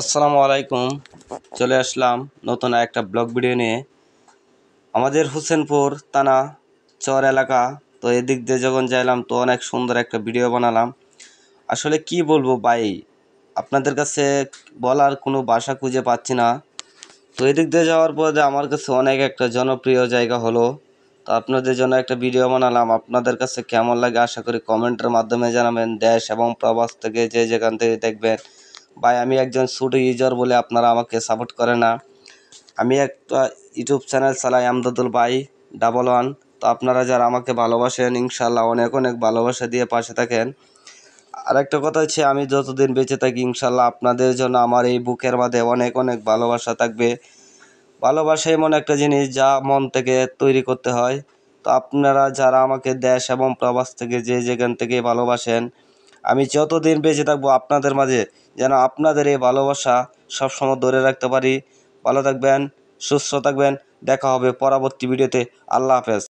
আসসালামু আলাইকুম। চলে আসলাম নতুন একটা ব্লগ ভিডিও নিয়ে। আমাদের হোসেনপুর থানা চর এলাকা, তো এদিক দিয়ে যখন যাইলাম তো অনেক সুন্দর একটা ভিডিও বানালাম। আসলে কি বলবো ভাই, আপনাদের কাছে বলার কোনো ভাষা খুঁজে পাচ্ছি না। তো এদিক দিয়ে যাওয়ার পরে আমার কাছে অনেক একটা জনপ্রিয় জায়গা হলো। তো আপনাদের জন্য একটা ভিডিও বানালাম, আপনাদের কাছে কেমন লাগে আশা করি কমেন্টের মাধ্যমে জানাবেন। দেশ এবং প্রবাস থেকে যে যেখান থেকে দেখবেন। ভাই আমি একজন ছোট ইউজার বলে আপনারা আমাকে সাপোর্ট করে না। আমি একটা ইউটিউব চ্যানেল চালাই, আমদাদুল ভাই 11। তো আপনারা যারা আমাকে ভালোবাসেন ইনশাল্লাহ অনেক অনেক ভালোবাসা দিয়ে পাশে থাকেন। আর একটা কথা হচ্ছে, আমি যতদিন বেঁচে থাকি ইনশাল্লাহ আপনাদের জন্য আমার এই বুকের মাঝে অনেক অনেক ভালোবাসা থাকবে। ভালোবাসা এমন একটা জিনিস যা মন থেকে তৈরি করতে হয়। তো আপনারা যারা আমাকে দেশ এবং প্রবাস থেকে যে যেখান থেকে ভালোবাসেন, আমি যতদিন বেঁচে থাকবো আপনাদের মাঝে যেন আপনাদের এই ভালোবাসা সবসময় ধরে রাখতে পারি। ভালো থাকবেন, সুস্থ থাকবেন। দেখা হবে পরবর্তী ভিডিওতে। আল্লাহ হাফেজ।